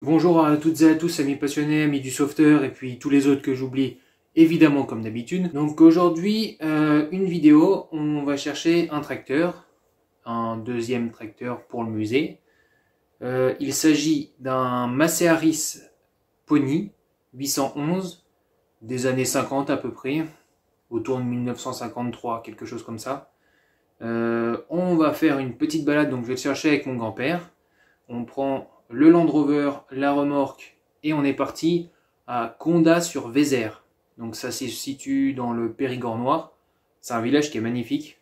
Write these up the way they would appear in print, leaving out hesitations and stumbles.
Bonjour à toutes et à tous, amis passionnés, amis du sauveteur et puis tous les autres que j'oublie, évidemment comme d'habitude. Donc aujourd'hui, une vidéo, on va chercher un tracteur, un deuxième tracteur pour le musée. Il s'agit d'un Massey Harris Pony 811 des années 50 à peu près, autour de 1953, quelque chose comme ça. On va faire une petite balade, donc je vais le chercher avec mon grand-père. On prend le Land Rover, la remorque, et on est parti à Condat-sur-Vézère. Donc ça se situe dans le Périgord noir. C'est un village qui est magnifique.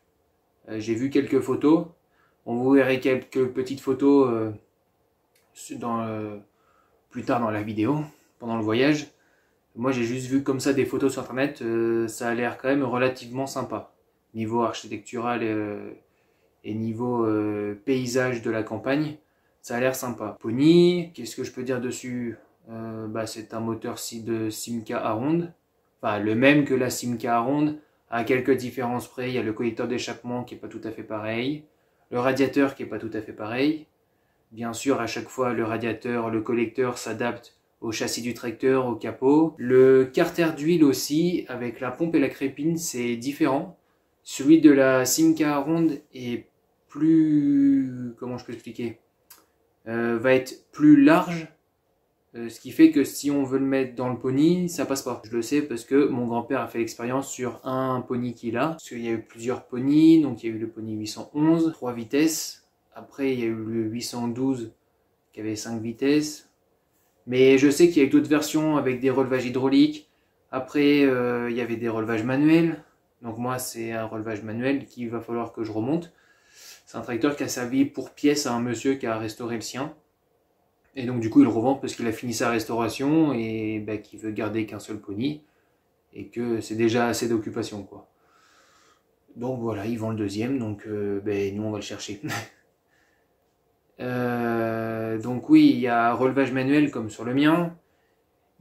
J'ai vu quelques photos. On vous verrez quelques petites photos plus tard dans la vidéo, pendant le voyage. Moi j'ai juste vu comme ça des photos sur internet. Ça a l'air quand même relativement sympa. Niveau architectural et niveau paysage de la campagne. Ça a l'air sympa. Pony, qu'est-ce que je peux dire dessus? C'est un moteur de Simca Aronde. Enfin, le même que la Simca Aronde, à quelques différences près. Il y a le collecteur d'échappement qui n'est pas tout à fait pareil. Le radiateur qui n'est pas tout à fait pareil. Bien sûr, à chaque fois, le radiateur, le collecteur s'adapte au châssis du tracteur, au capot. Le carter d'huile aussi, avec la pompe et la crépine, c'est différent. Celui de la Simca Aronde est plus... Comment je peux expliquer? Va être plus large, ce qui fait que si on veut le mettre dans le pony, ça passe pas. Je le sais parce que mon grand-père a fait l'expérience sur un pony qu'il a, parce qu'il y a eu plusieurs ponys, donc il y a eu le pony 811, 3 vitesses, après il y a eu le 812 qui avait 5 vitesses, mais je sais qu'il y a eu d'autres versions avec des relevages hydrauliques, après il y avait des relevages manuels, donc moi c'est un relevage manuel qu'il va falloir que je remonte. C'est un tracteur qui a servi pour pièce à un monsieur qui a restauré le sien. Et donc du coup il le revend parce qu'il a fini sa restauration et qu'il veut garder qu'un seul pony. Et que c'est déjà assez d'occupation quoi. Donc voilà, il vend le deuxième, donc nous on va le chercher. Donc oui, il y a relevage manuel comme sur le mien.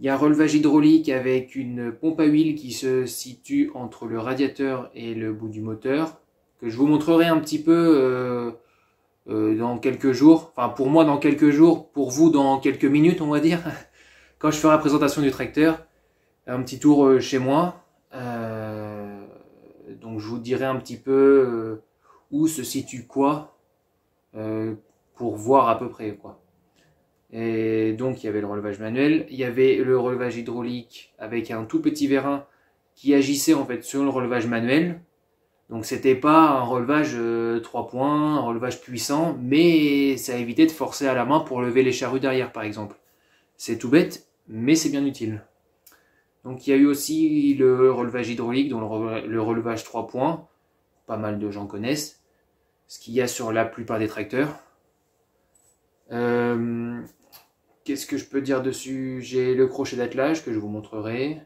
Il y a relevage hydraulique avec une pompe à huile qui se situe entre le radiateur et le bout du moteur. Que je vous montrerai un petit peu dans quelques jours. Enfin, pour moi dans quelques jours, pour vous dans quelques minutes, on va dire. Quand je ferai la présentation du tracteur, un petit tour chez moi. Donc je vous dirai un petit peu où se situe quoi pour voir à peu près quoi. Et donc il y avait le relevage manuel, il y avait le relevage hydraulique avec un tout petit vérin qui agissait en fait sur le relevage manuel. Donc c'était pas un relevage 3 points, un relevage puissant, mais ça évitait de forcer à la main pour lever les charrues derrière par exemple. C'est tout bête, mais c'est bien utile. Donc il y a eu aussi le relevage hydraulique, dont le relevage 3 points, pas mal de gens connaissent, ce qu'il y a sur la plupart des tracteurs. Qu'est-ce que je peux dire dessus? J'ai le crochet d'attelage que je vous montrerai.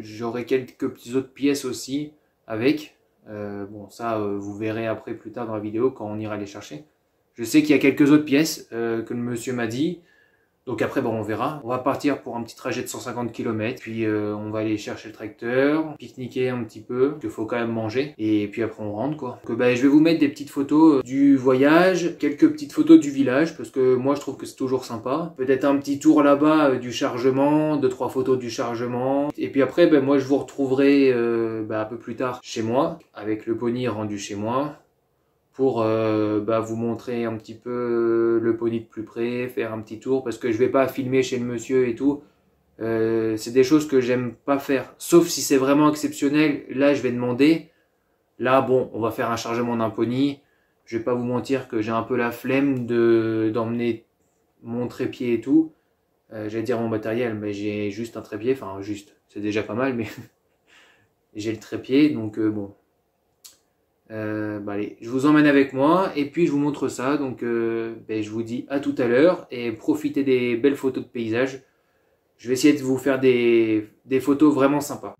J'aurai quelques petites autres pièces aussi avec. Bon ça vous verrez après plus tard dans la vidéo quand on ira les chercher. Je sais qu'il y a quelques autres pièces que le monsieur m'a dit. Donc après on verra. On va partir pour un petit trajet de 150 km. Puis on va aller chercher le tracteur, pique-niquer un petit peu. Il faut quand même manger. Et puis après on rentre quoi. Donc je vais vous mettre des petites photos du voyage. Quelques petites photos du village. Parce que moi je trouve que c'est toujours sympa. Peut-être un petit tour là-bas du chargement. 2-3 photos du chargement. Et puis après moi je vous retrouverai un peu plus tard chez moi. Avec le pony rendu chez moi. Pour vous montrer un petit peu le pony de plus près, faire un petit tour, parce que je vais pas filmer chez le monsieur et tout. C'est des choses que j'aime pas faire, sauf si c'est vraiment exceptionnel, là je vais demander. Là bon, on va faire un chargement d'un pony, je vais pas vous mentir que j'ai un peu la flemme d'emmener mon trépied et tout. J'allais dire mon matériel, mais j'ai juste un trépied, enfin juste, c'est déjà pas mal, mais j'ai le trépied, donc bon. Allez, je vous emmène avec moi et puis je vous montre ça. Donc je vous dis à tout à l'heure et profitez des belles photos de paysage. Je vais essayer de vous faire des photos vraiment sympas.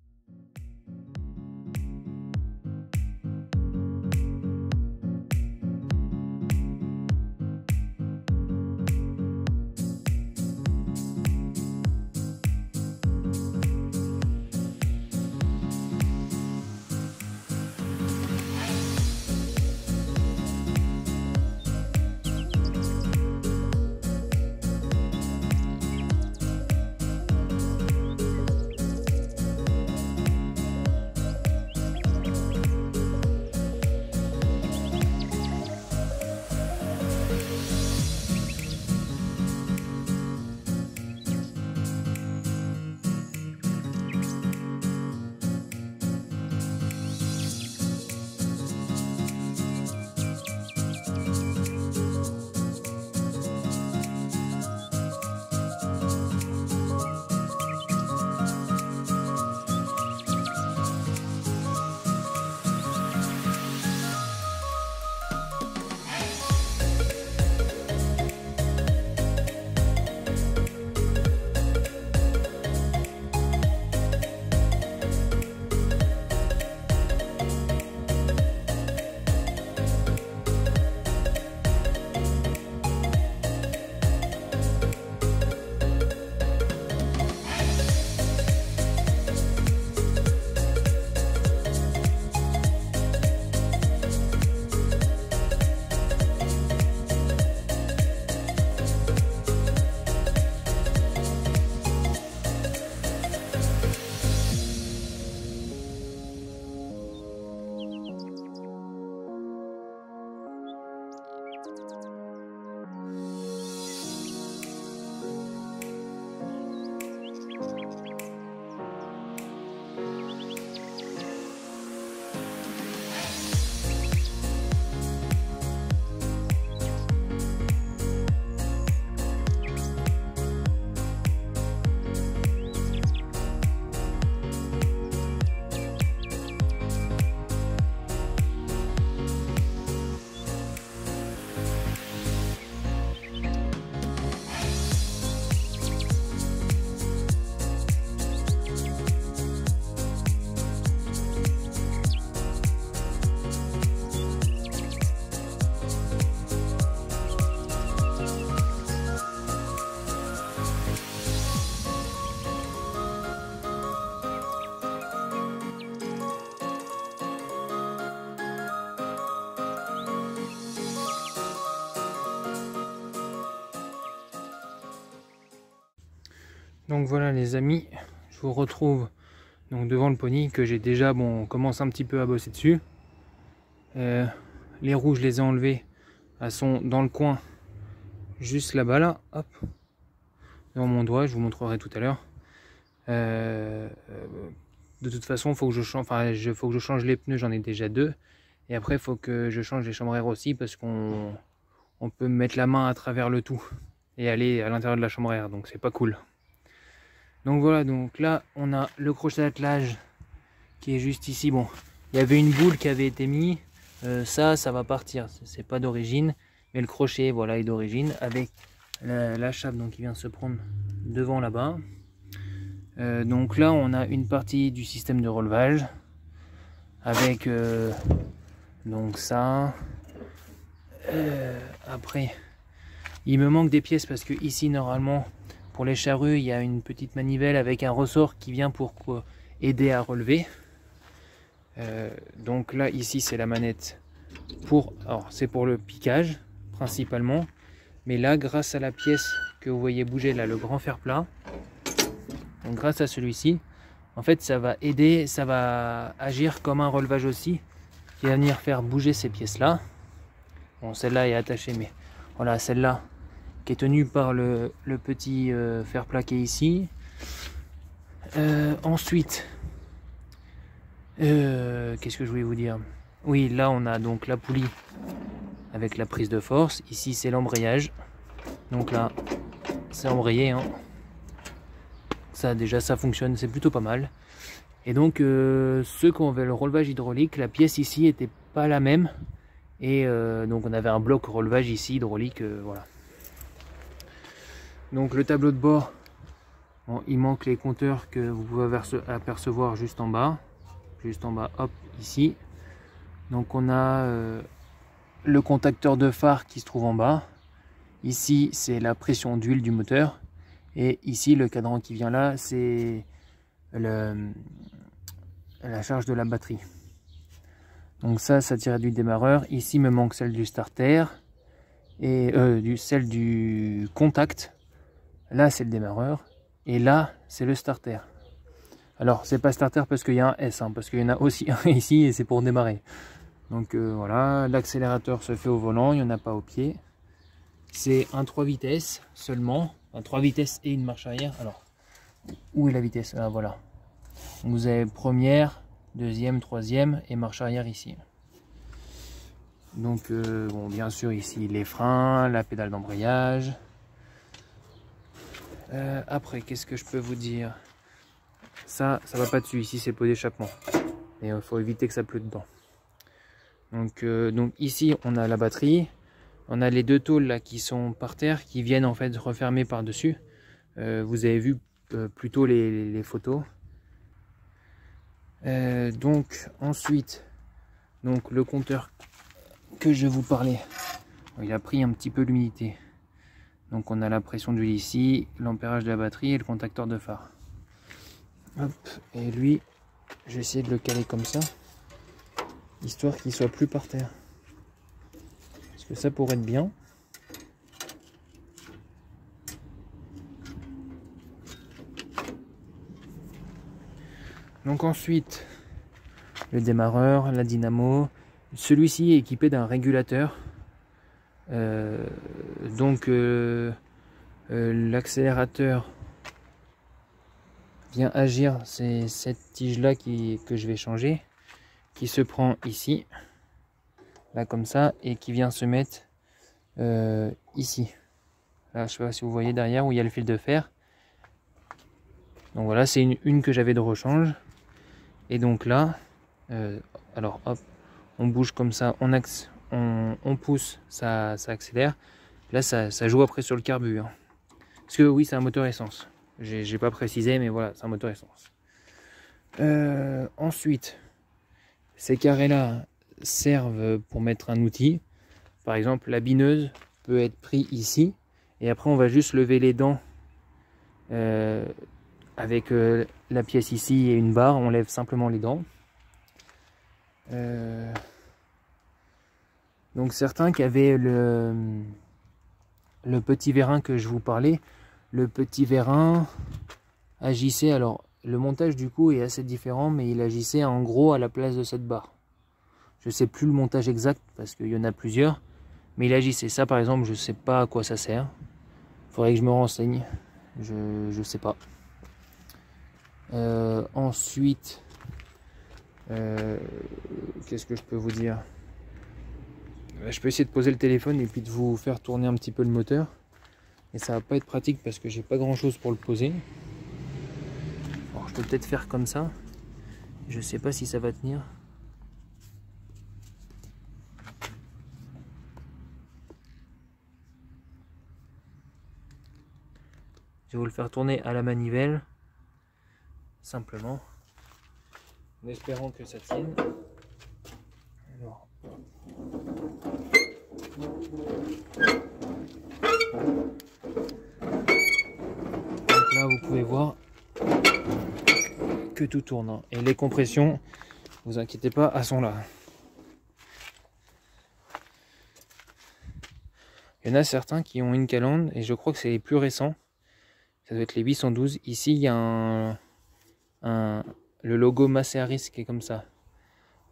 Donc voilà les amis, je vous retrouve donc devant le pony que j'ai déjà, bon, on commence un petit peu à bosser dessus. Les roues je les ai enlevées, elles sont dans le coin, juste là-bas là, hop, devant mon doigt, je vous montrerai tout à l'heure. De toute façon, faut que je change les pneus, j'en ai déjà 2. Et après, il faut que je change les chambres à air aussi parce qu'on peut mettre la main à travers le tout et aller à l'intérieur de la chambre à air, donc c'est pas cool. Donc voilà, donc là on a le crochet d'attelage qui est juste ici. Bon, il y avait une boule qui avait été mise, ça va partir, c'est pas d'origine, mais le crochet voilà est d'origine avec la chape donc qui vient se prendre devant là-bas. Donc là on a une partie du système de relevage avec donc ça. Après il me manque des pièces parce que ici normalement pour les charrues il y a une petite manivelle avec un ressort qui vient pour aider à relever. Donc là ici c'est la manette pour, alors c'est pour le piquage principalement, mais là grâce à la pièce que vous voyez bouger là, le grand fer plat, donc grâce à celui-ci en fait ça va aider, ça va agir comme un relevage aussi qui va venir faire bouger ces pièces là. Bon, celle-là est attachée, mais voilà, celle-là qui est tenue par le petit fer plat qui est ici. Ensuite, qu'est-ce que je voulais vous dire? Oui, là on a donc la poulie avec la prise de force. Ici c'est l'embrayage. Donc là, c'est embrayé. Hein. Ça déjà, ça fonctionne, c'est plutôt pas mal. Et donc, ceux qui ont fait le relevage hydraulique, la pièce ici était pas la même. Et donc on avait un bloc relevage ici hydraulique, voilà. Donc le tableau de bord, bon, il manque les compteurs que vous pouvez apercevoir juste en bas, hop, ici. Donc on a le contacteur de phare qui se trouve en bas. Ici c'est la pression d'huile du moteur, et ici le cadran qui vient là, c'est la charge de la batterie. Donc ça tire du démarreur. Ici me manque celle du starter et celle du contact. Là c'est le démarreur et là c'est le starter. Alors c'est pas starter parce qu'il y a un S, hein, parce qu'il y en a aussi un ici et c'est pour démarrer. Donc voilà, l'accélérateur se fait au volant, il n'y en a pas au pied. C'est un 3 vitesses seulement, un 3 vitesses et une marche arrière. Alors où est la vitesse? Ah, voilà. Donc, vous avez première, deuxième, troisième et marche arrière ici. Donc bon, bien sûr ici les freins, la pédale d'embrayage. Après qu'est-ce que je peux vous dire? Ça va pas dessus, ici c'est pot d'échappement et il faut éviter que ça pleut dedans. Donc ici on a la batterie, on a les deux tôles là qui sont par terre qui viennent en fait refermer par dessus. Vous avez vu plutôt les photos. Donc ensuite, donc le compteur que je vous parlais, il a pris un petit peu l'humidité. Donc on a la pression d'huile ici, l'ampérage de la batterie et le contacteur de phare. Hop, et lui, je vais essayer de le caler comme ça, histoire qu'il soit plus par terre. Parce que ça pourrait être bien. Donc ensuite, le démarreur, la dynamo. Celui-ci est équipé d'un régulateur. L'accélérateur vient agir, c'est cette tige là que je vais changer, qui se prend ici, là comme ça, et qui vient se mettre ici. Là, je sais pas si vous voyez derrière où il y a le fil de fer. Donc voilà, c'est une que j'avais de rechange. Et donc là, alors hop, on bouge comme ça, on pousse, ça accélère. Là, ça joue après sur le carbu. Hein. Parce que oui, c'est un moteur essence. J'ai pas précisé, mais voilà, c'est un moteur essence. Ensuite, ces carrés-là servent pour mettre un outil. Par exemple, la bineuse peut être prise ici. Et après, on va juste lever les dents avec la pièce ici et une barre. On lève simplement les dents. Donc certains qui avaient le petit vérin que je vous parlais, le petit vérin, agissait, alors le montage du coup est assez différent, mais il agissait en gros à la place de cette barre. Je sais plus le montage exact parce qu'il y en a plusieurs, mais il agissait. Ça par exemple, je sais pas à quoi ça sert. Faudrait que je me renseigne. Je sais pas. Ensuite, qu'est-ce que je peux vous dire? Je peux essayer de poser le téléphone et puis de vous faire tourner un petit peu le moteur. Et ça va pas être pratique parce que j'ai pas grand chose pour le poser. Alors je peux peut-être faire comme ça. Je sais pas si ça va tenir. Je vais vous le faire tourner à la manivelle. Simplement. En espérant que ça tienne. Alors. Donc là vous pouvez voir que tout tourne. Hein. Et les compressions, vous inquiétez pas, elles sont là. Il y en a certains qui ont une calandre et je crois que c'est les plus récents. Ça doit être les 812. Ici il y a le logo Masearis qui est comme ça.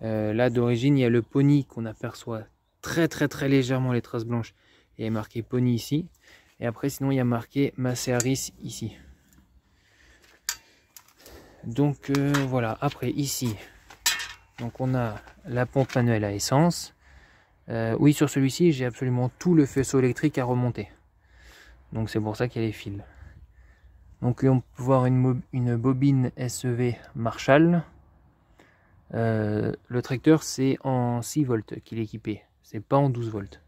Là d'origine il y a le Pony qu'on aperçoit très légèrement les traces blanches. Il y a marqué Pony ici. Et après sinon il y a marqué Masearis ici. Donc voilà, après ici, donc on a la pompe manuelle à essence. Oui, sur celui-ci j'ai absolument tout le faisceau électrique à remonter. Donc c'est pour ça qu'il y a les fils. Donc on peut voir une bobine SEV Marshall. Le tracteur c'est en 6 volts qu'il est équipé, c'est pas en 12 volts.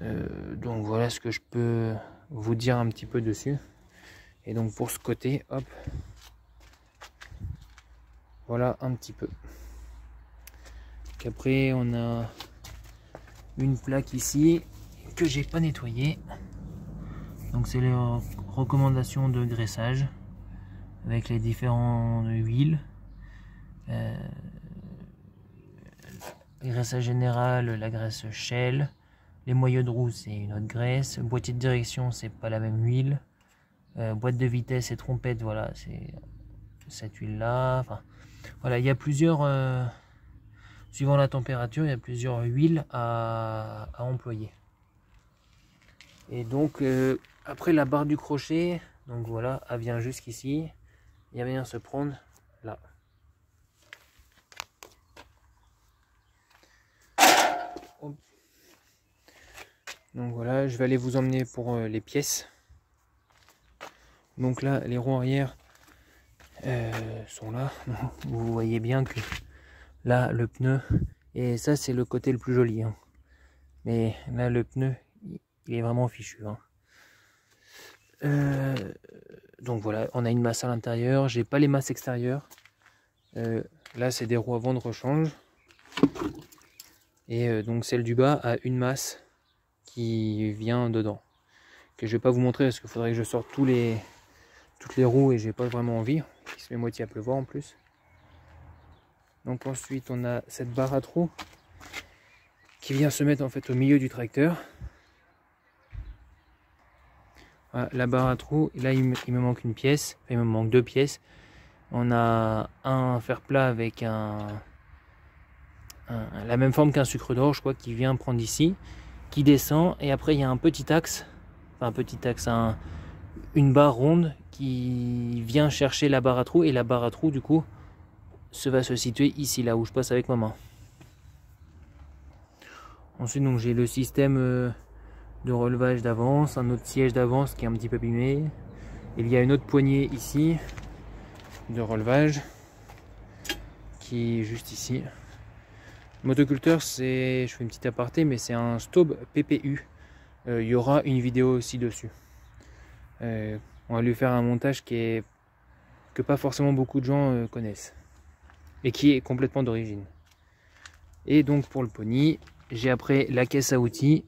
Donc voilà ce que je peux vous dire un petit peu dessus. Et donc pour ce côté, hop, voilà un petit peu. Après on a une plaque ici que j'ai pas nettoyée. Donc c'est les recommandations de graissage avec les différentes huiles. Graissage général, la graisse Shell. Les moyeux de roue c'est une autre graisse. Boîtier de direction c'est pas la même huile. Boîte de vitesse et trompette, voilà, c'est cette huile là. Enfin, voilà, il y a plusieurs, suivant la température, il y a plusieurs huiles à employer. Et donc après la barre du crochet, donc voilà, elle vient jusqu'ici. Il vient se prendre là. Hop. Donc voilà, je vais aller vous emmener pour les pièces. Donc là, les roues arrière sont là. Vous voyez bien que là, le pneu, et ça c'est le côté le plus joli. Hein. Mais là, le pneu, il est vraiment fichu. Hein. Donc voilà, on a une masse à l'intérieur. J'ai pas les masses extérieures. Là, c'est des roues avant de rechange. Et donc celle du bas a une masse qui vient dedans. Que je vais pas vous montrer parce qu'il faudrait que je sorte toutes les roues et j'ai pas vraiment envie. Il se met moitié à pleuvoir en plus. Donc ensuite on a cette barre à trous qui vient se mettre en fait au milieu du tracteur. Voilà, la barre à trous, là il me manque une pièce, enfin, il me manque 2 pièces. On a un fer plat avec la même forme qu'un sucre d'orge, je crois, qui vient prendre ici, qui descend, et après il y a un petit axe, enfin un petit axe, une barre ronde qui vient chercher la barre à trous, et la barre à trous du coup va se situer ici, là où je passe avec ma main. Ensuite donc j'ai le système de relevage d'avance, un autre siège d'avance qui est un petit peu abîmé. Il y a une autre poignée ici de relevage qui est juste ici. Motoculteur, c'est, je fais une petite aparté, mais c'est un Staub PPU. Il y aura une vidéo aussi dessus. On va lui faire un montage que pas forcément beaucoup de gens connaissent et qui est complètement d'origine. Et donc pour le Pony, j'ai après la caisse à outils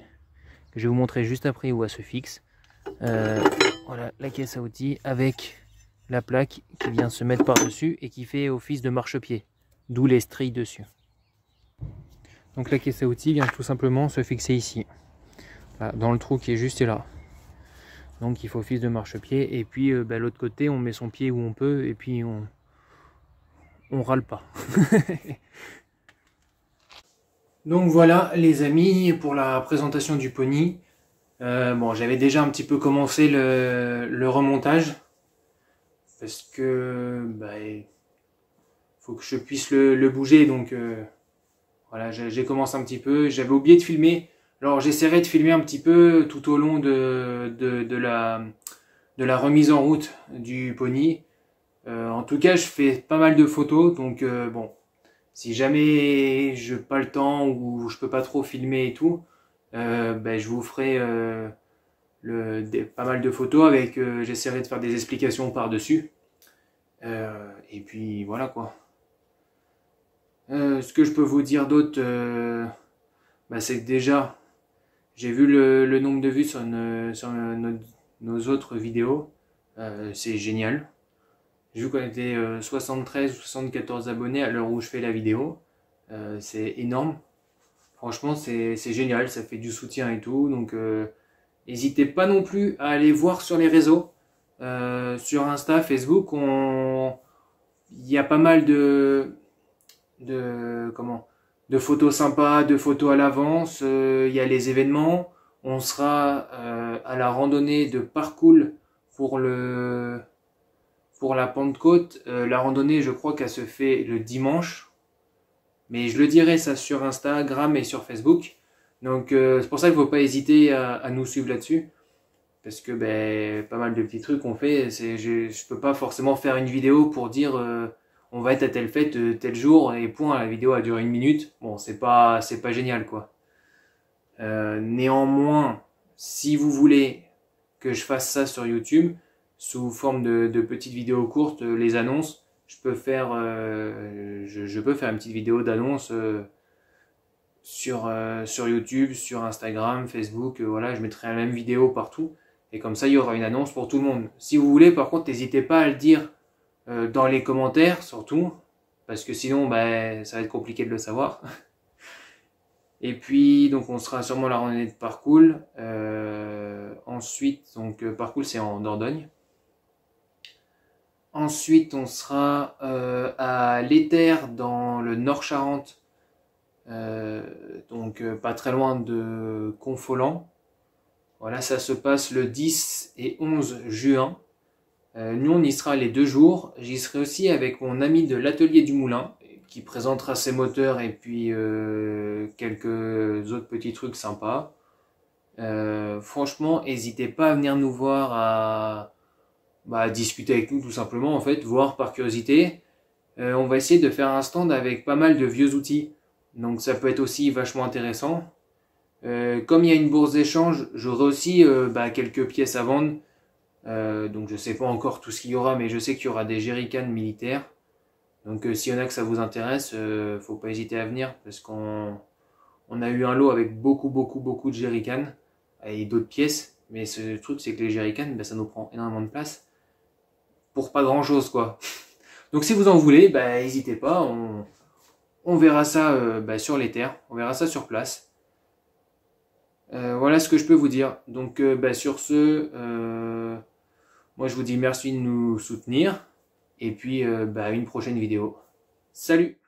que je vais vous montrer juste après où elle se fixe. Voilà la caisse à outils avec la plaque qui vient se mettre par dessus et qui fait office de marchepied, d'où les stries dessus. Donc la caisse à outils vient tout simplement se fixer ici, là, dans le trou qui est juste là. Donc il faut office de marchepied. Et puis l'autre côté, on met son pied où on peut et puis on râle pas. Donc voilà les amis pour la présentation du pony. Bon, j'avais déjà un petit peu commencé le remontage parce que faut que je puisse le bouger, donc voilà, j'ai commencé un petit peu. J'avais oublié de filmer, alors j'essaierai de filmer un petit peu tout au long de la remise en route du pony. En tout cas, je fais pas mal de photos, donc bon, si jamais je n'ai pas le temps ou je peux pas trop filmer et tout, je vous ferai pas mal de photos avec, j'essaierai de faire des explications par-dessus. Et puis voilà quoi. Ce que je peux vous dire d'autre, c'est que déjà, j'ai vu le nombre de vues sur nos autres vidéos. C'est génial. J'ai vu qu'on était 73 ou 74 abonnés à l'heure où je fais la vidéo. C'est énorme. Franchement, c'est génial. Ça fait du soutien et tout. Donc, n'hésitez pas non plus à aller voir sur les réseaux. Sur Insta, Facebook, il y a pas mal de photos sympas, de photos à l'avance. Il y a les événements. On sera à la randonnée de Parcours pour la Pentecôte. La randonnée, je crois qu'elle se fait le dimanche. Mais je le dirai ça sur Instagram et sur Facebook. Donc c'est pour ça qu'il ne faut pas hésiter à nous suivre là-dessus. Parce que pas mal de petits trucs qu'on fait. Je peux pas forcément faire une vidéo pour dire on va être à telle fête tel jour et point, la vidéo a duré 1 minute. Bon, c'est pas génial quoi. Néanmoins, si vous voulez que je fasse ça sur YouTube, sous forme de petites vidéos courtes, les annonces, je peux faire une petite vidéo d'annonce sur YouTube, sur Instagram, Facebook, voilà, je mettrai la même vidéo partout. Et comme ça, il y aura une annonce pour tout le monde. Si vous voulez, par contre, n'hésitez pas à le dire dans les commentaires, surtout. Parce que sinon, ça va être compliqué de le savoir. Et puis, donc, on sera sûrement à la randonnée de Parcours. Ensuite, donc, Parcours, c'est en Dordogne. Ensuite, on sera à l'Éther, dans le Nord-Charente. Donc, pas très loin de Confolens. Voilà, ça se passe le 10 et 11 juin. Nous, on y sera les 2 jours. J'y serai aussi avec mon ami de l'atelier du moulin, qui présentera ses moteurs et puis quelques autres petits trucs sympas. Franchement, n'hésitez pas à venir nous voir, à discuter avec nous tout simplement, en fait, voir par curiosité. On va essayer de faire un stand avec pas mal de vieux outils. Donc ça peut être aussi vachement intéressant. Comme il y a une bourse d'échange, j'aurai aussi quelques pièces à vendre. Donc je sais pas encore tout ce qu'il y aura, mais je sais qu'il y aura des jerrycans militaires. Donc s'il y en a que ça vous intéresse, faut pas hésiter à venir parce qu'on a eu un lot avec beaucoup de jerrycans et d'autres pièces. Mais ce truc c'est que les jerrycans, ça nous prend énormément de place pour pas grand chose quoi. Donc si vous en voulez, n'hésitez pas, on verra ça sur les terres, on verra ça sur place. Voilà ce que je peux vous dire. Donc sur ce, moi je vous dis merci de nous soutenir. Et puis à une prochaine vidéo. Salut!